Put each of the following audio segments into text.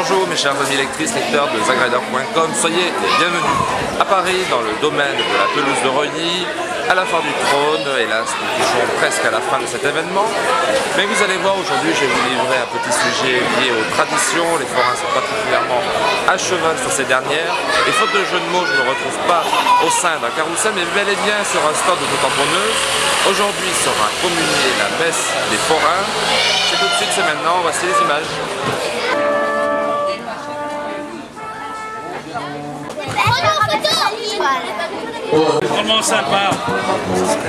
Bonjour mes chers amis lectrices, lecteurs de zagrider.com, soyez les bienvenus à Paris, dans le domaine de la pelouse de Reuilly, à la Foire du Trône. Hélas, nous touchons presque à la fin de cet événement. Mais vous allez voir, aujourd'hui je vais vous livrer un petit sujet lié aux traditions. Les forains sont particulièrement à cheval sur ces dernières. Et faute de jeu de mots, je ne me retrouve pas au sein d'un carrousel, mais bel et bien sur un stand de tamponneuse. Aujourd'hui sera communiée la messe des forains. C'est tout de suite, c'est maintenant, voici les images. Vraiment sympa. Les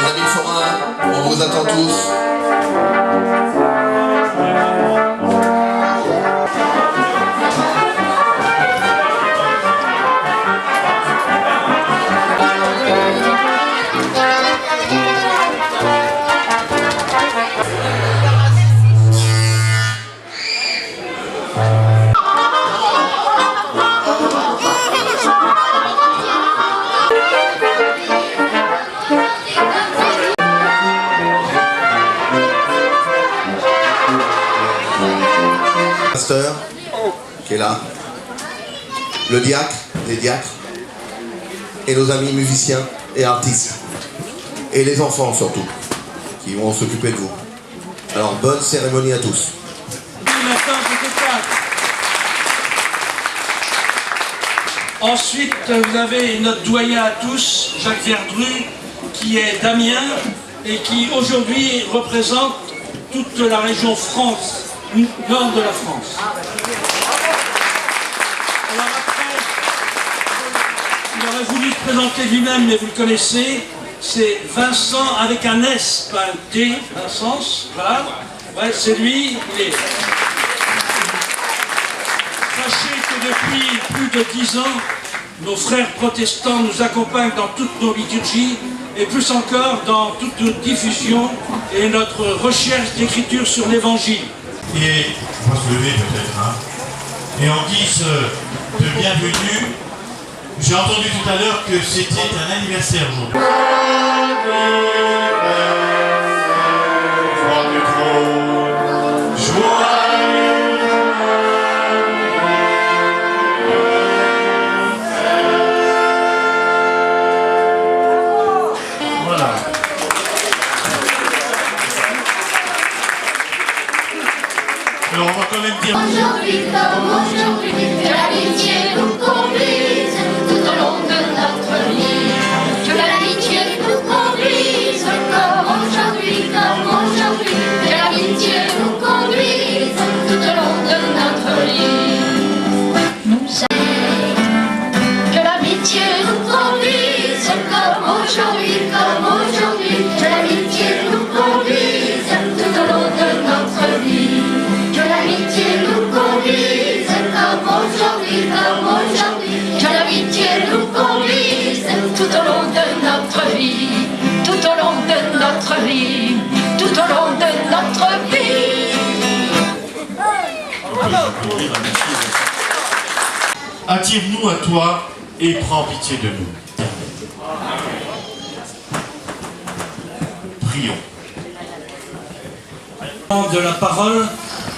amis forains, on vous attend tous. Pasteur qui est là, le diacre, les diacres, et nos amis musiciens et artistes, et les enfants surtout, qui vont s'occuper de vous. Alors bonne cérémonie à tous. Ensuite, vous avez notre doyen à tous, Jacques Verdru, qui est d'Amiens et qui aujourd'hui représente toute la région France, nord de la France. Alors après, il aurait voulu se présenter lui-même, mais vous le connaissez, c'est Vincent avec un S, pas un T, Vincent, voilà. Ouais, c'est lui, il est. Sachez que depuis plus de 10 ans, nos frères protestants nous accompagnent dans toutes nos liturgies et plus encore dans toute notre diffusion et notre recherche d'écriture sur l'évangile. Et on va se lever peut-être, hein. Et en guise de bienvenue, j'ai entendu tout à l'heure que c'était un anniversaire aujourd'hui. Voilà. Alors on va quand même dire... Aujourd'hui comme aujourd'hui, que l'amitié nous conduise tout au long de notre vie. Que l'amitié nous conduise comme aujourd'hui, que l'amitié nous conduise tout au long de notre vie. Nous savons que l'amitié nous conduise comme aujourd'hui, que l'amitié nous conduise tout au long de notre vie. Que l'amitié nous conduise comme aujourd'hui, que l'amitié nous conduise tout au long de notre vie, tout au long de notre vie, tout au long de notre vie. Attire-nous à toi et prends pitié de nous. Prions. De la parole,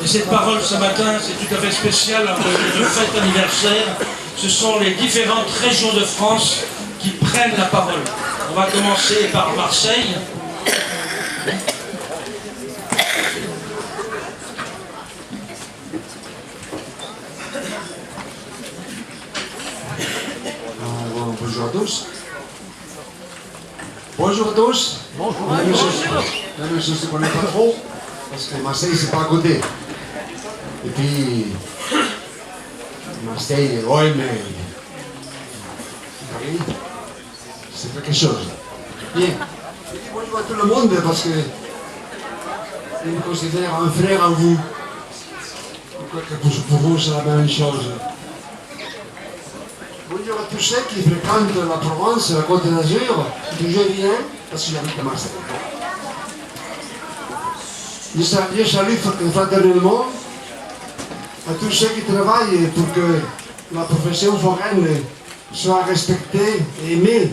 et cette parole ce matin c'est tout à fait spécial, de fête anniversaire. Ce sont les différentes régions de France qui prennent la parole. On va commencer par Marseille. Bonjour à tous. Bonjour à tous. Bonjour. La même chose, je ne connais pas trop, parce que Marseille, c'est pas à côté. Et puis, Marseille, Rome, Paris, c'est quelque chose. Bien. Je dis bonjour à tout le monde, parce que je me considère un frère en vous. Pour vous, c'est la même chose. Bonjour à tous ceux qui fréquentent la Provence, la Côte d'Azur, d'où je viens, parce que j'habite à Marseille. Je salue fraternellement à tous ceux qui travaillent pour que la profession foraine soient respectés et aimés.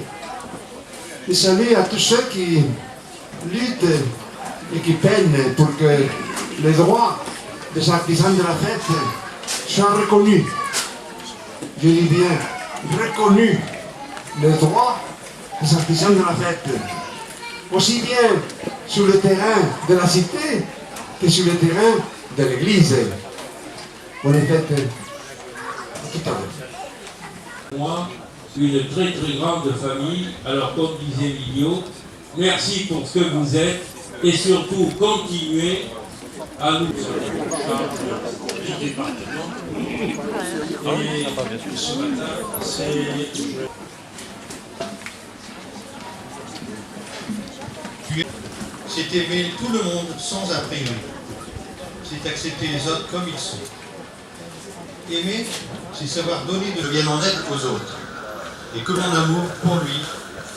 Et salut à tous ceux qui luttent et qui peinent pour que les droits des artisans de la fête soient reconnus. Je dis bien reconnus, les droits des artisans de la fête. Aussi bien sur le terrain de la cité que sur le terrain de l'église. On est fait tout à l'heure. Moi, une très très grande famille. Alors comme disait Mignot, merci pour ce que vous êtes et surtout continuez à nous du département. Et ce matin, C'est aimer tout le monde sans a priori. C'est accepter les autres comme ils sont. Aimer, c'est savoir donner de bien en aide aux autres. Et que mon amour pour lui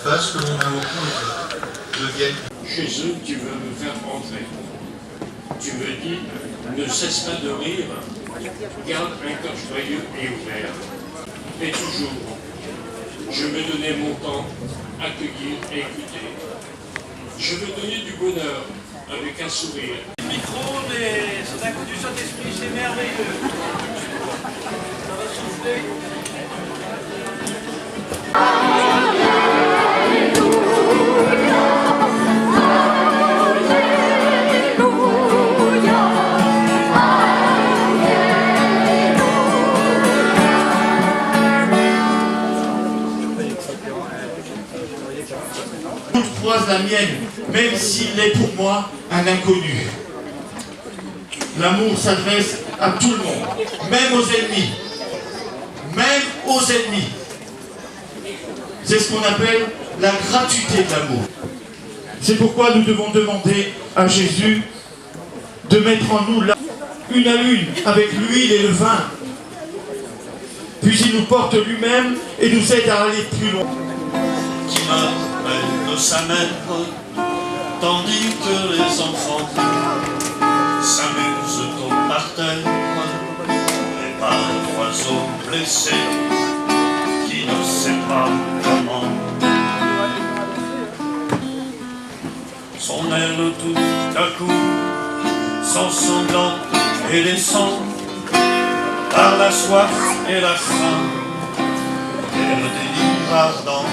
fasse que mon amour pour les autres devienne. Chez eux, tu veux me faire rentrer. Tu me dis, ne cesse pas de rire, garde un cœur joyeux et ouvert. Et toujours, je veux donner mon temps, accueillir et écouter. Je veux donner du bonheur avec un sourire. Le micro, mais c'est un coup du Saint-Esprit, c'est merveilleux. Ça va souffler. Croise la mienne, même s'il est pour moi un inconnu. L'amour s'adresse à tout le monde, même aux ennemis. Même aux ennemis. C'est ce qu'on appelle la gratuité de l'amour. C'est pourquoi nous devons demander à Jésus de mettre en nous une à une avec l'huile et le vin. Puis il nous porte lui-même et nous aide à aller plus loin. Qui m'appelle de sa mère, tandis que les enfants s'amusent au parterre, et par l'oiseau blessé qui ne sait pas comment son aile tout à coup s'ensanglante et descend par la soif et la faim et le délire ardent.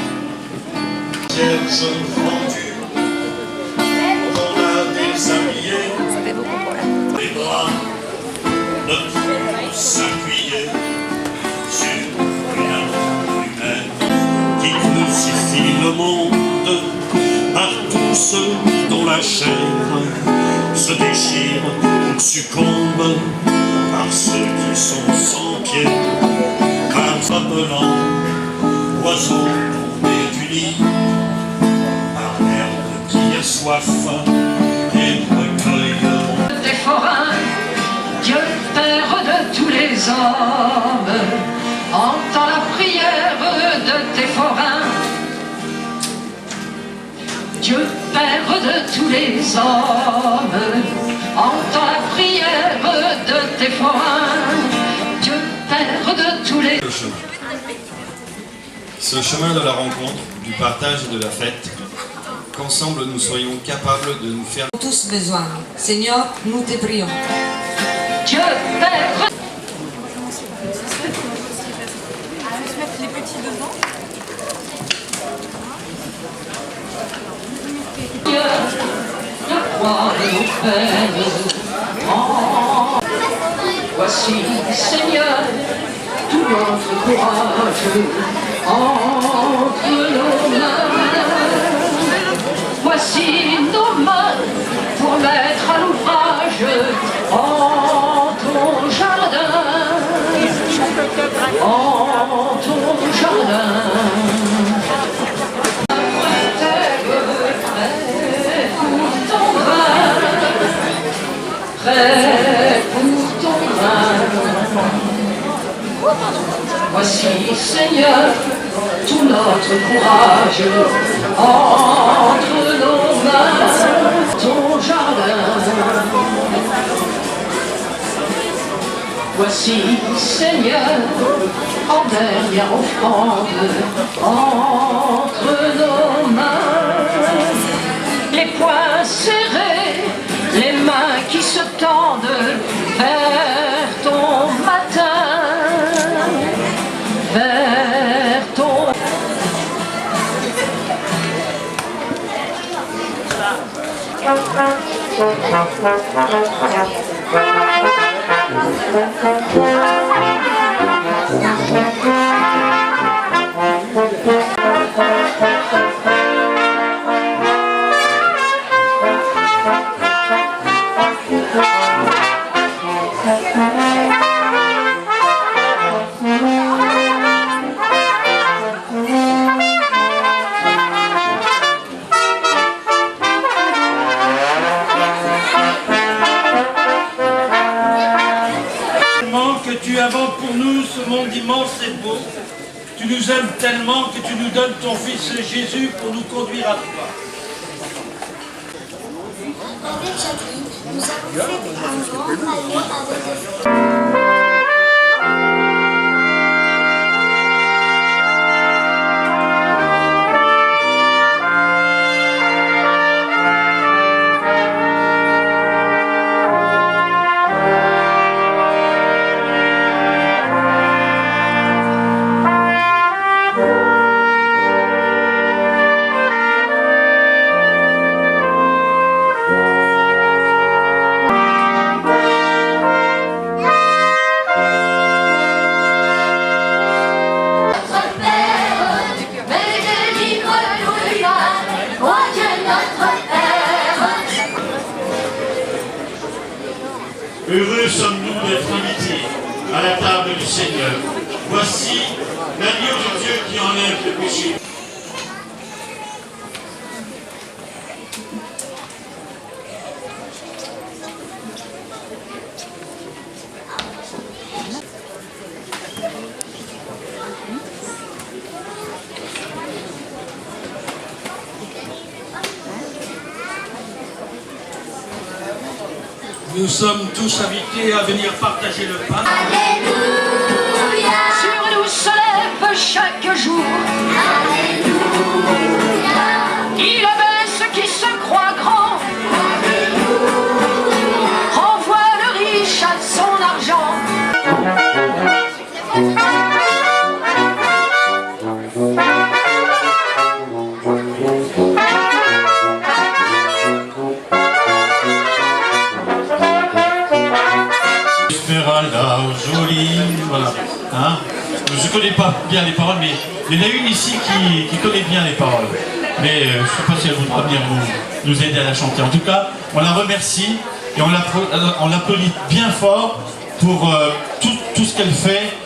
Vierge vendue, on a déshabillé les bras de s'appuyer sur une amour humaine qui crucifie le monde par tous ceux dont la chair se déchire ou succombe, par ceux qui sont sans pied, par appelant oiseaux tombés du nid, par l'herbe qui a soif et recueille des forains, Dieu Père de tous les hommes, entends la prière de tes forains. Dieu Père de tous les hommes, entends la prière de tes forains. Dieu Père de tous les... Ce chemin de la rencontre, du partage et de la fête, qu'ensemble nous soyons capables de nous faire tous besoin. Seigneur, nous te prions. Dieu Père. Les petits devant. Dieu, le roi de nos pères. Oh, voici, Seigneur, tout notre courage entre nos mains. Voici nos mains pour mettre à l'ouvrage en ton jardin. En ton jardin. Prêt pour ton vin. Voici, Seigneur, tout notre courage entre nos mains, ton jardin. Voici, Seigneur, en dernière offrande, entre nos mains, les poings serrés, les mains qui se tendent vers ton matin, vers ton... Que tu inventes pour nous ce monde immense et beau. Tu nous aimes tellement que tu nous donnes ton Fils Jésus pour nous conduire à toi. Avec Jacqueline, nous avons fait un grand aller avec Heureux sommes-nous d'être invités à la table du Seigneur. Voici l'agneau de Dieu qui enlève le péché. Nous sommes tous invités à venir partager le pain. Alléluia. Sur nous se lève chaque jour. Alléluia. Il abaisse qui se croit grand. Alléluia. Renvoie le riche à son argent. Esmeralda, jolie, voilà. Hein, je connais pas bien les paroles, mais il y en a une ici qui connaît bien les paroles. Mais je ne sais pas si elle voudra venir nous aider à la chanter. En tout cas, on la remercie et on l'applaudit bien fort pour tout ce qu'elle fait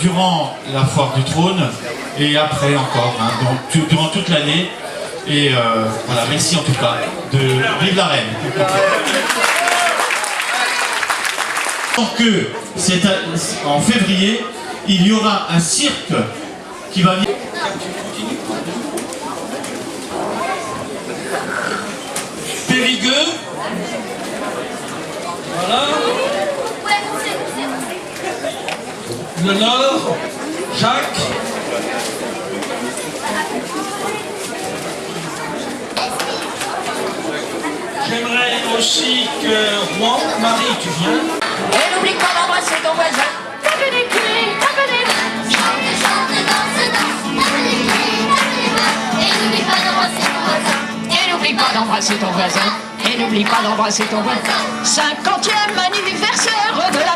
durant la foire du trône et après encore, hein, donc, durant toute l'année. Et voilà, merci en tout cas. Vive la reine. Que c'est en février, il y aura un cirque qui va venir. Périgueux. Voilà. Le Nord. Jacques. J'aimerais aussi que Rouen, Marie, tu viens. Et n'oublie pas d'embrasser ton voisin. Tape des clés, tape des mains. Chante, chante, danse, danse. Tape les clés, tape les mains. Et n'oublie pas d'embrasser ton voisin. Et n'oublie pas d'embrasser ton voisin. Et n'oublie pas d'embrasser ton voisin. 50e anniversaire de la...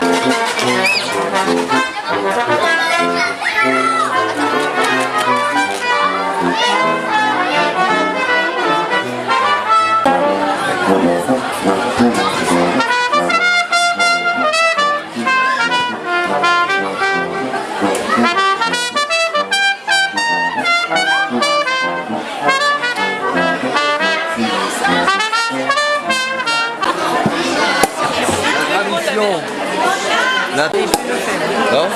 Non ?